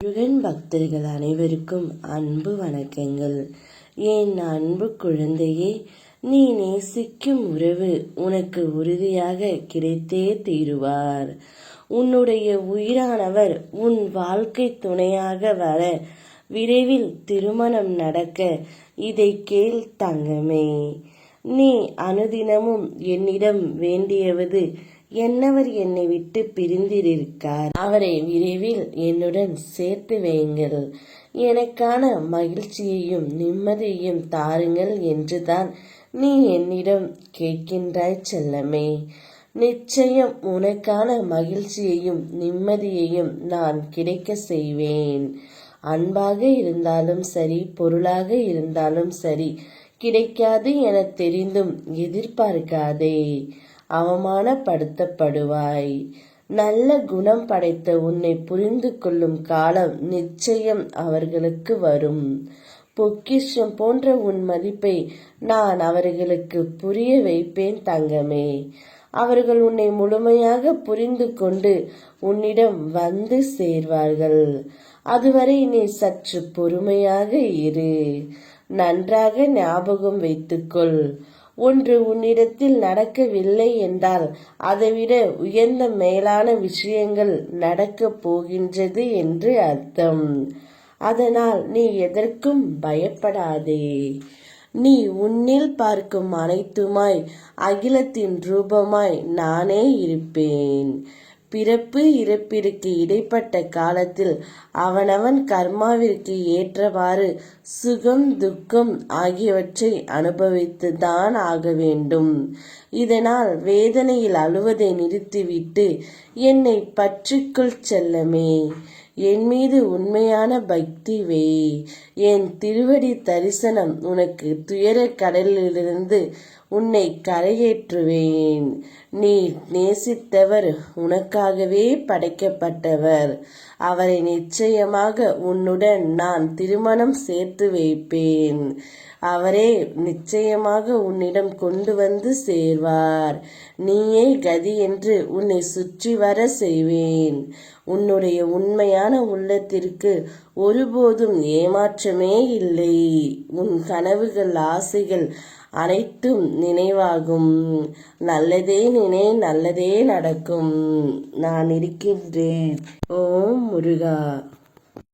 முருகன் பக்தர்கள் அனைவருக்கும் அன்பு வணக்கங்கள். என் அன்பு குழந்தையே, நீ நேசிக்கும் உறவு உனக்கு உறுதியாக கிடைத்தே தீருவார். உன்னுடைய உயிரானவர் உன் வாழ்க்கை துணையாக வர விரைவில் திருமணம் நடக்க இதை கேள் தங்கமே. நீ அனுதினமும் என்னிடம் வேண்டியவது என்னவர் என்னை விட்டு பிரிந்திருக்கார், அவரை விரைவில் என்னுடன் சேர்த்து வையுங்கள், எனக்கான மகிழ்ச்சியையும் நிம்மதியையும் தாருங்கள் என்றுதான் நீ என்னிடம் கேட்கின்றாய் செல்லமே. நிச்சயம் உனக்கான மகிழ்ச்சியையும் நிம்மதியையும் நான் கிடைக்க செய்வேன். அன்பாக இருந்தாலும் சரி, பொருளாக இருந்தாலும் சரி, கிடைக்காது என தெரிந்தும் எதிர்பார்க்காதே. அவமானப்படுத்தப்படுவாய். நல்ல குணம் படைத்த உன்னை புரிந்து கொள்ளும் காலம் நிச்சயம் அவர்களுக்கு வரும். பொக்கிஷம் போன்ற உன் மதிப்பை நான் அவர்களுக்கு புரிய வைப்பேன் தங்கமே. அவர்கள் உன்னை முழுமையாக புரிந்து கொண்டு உன்னிடம் வந்து சேர்வார்கள். அதுவரை நீ சற்று பொறுமையாக இரு. நன்றாக ஞாபகம் வைத்துக்கொள். ஒன்று உன்னிடத்தில் நடக்கவில்லை என்றால் அதைவிட உயர்ந்த மேலான விஷயங்கள் நடக்கப் போகின்றது என்று அர்த்தம். அதனால் நீ எதற்கும் பயப்படாதே. நீ உன்னில் பார்க்கும் அனைத்துமாய் அகிலத்தின் ரூபமாய் நானே இருப்பேன். பிறப்பு இறப்பிற்கு இடைப்பட்ட காலத்தில் அவனவன் கர்மாவிற்கு ஏற்றவாறு சுகம் துக்கம் ஆகியவற்றை அனுபவித்துதான் ஆக வேண்டும். இதனால் வேதனையில் அழுவதை நிறுத்திவிட்டு என்னை பற்றிக்கொள் செல்லமே. என் மீது உண்மையான பக்தி வை. என் திருவடி தரிசனம் உனக்கு துயர கடலிலிருந்து உன்னை கரையேற்றுவேன். நீ நேசித்தவர் உனக்காகவே படைக்கப்பட்டவர். அவரை நிச்சயமாக உன்னுடன் நான் திருமணம் சேர்த்து வைப்பேன். அவரே நிச்சயமாக உன்னிடம் கொண்டு வந்து சேர்வார். நீயே கதி என்று உன்னை சுற்றி வர செய்வேன். உன்னுடைய உண்மையான உள்ளத்திற்கு ஒருபோதும் ஏமாற்றமே இல்லை. உன் கனவுகள் ஆசைகள் அனைத்தும் நினைவாகும். நல்லதே நினை, நல்லதே நடக்கும். நான் இருக்கின்றேன். ஓம் முருகா.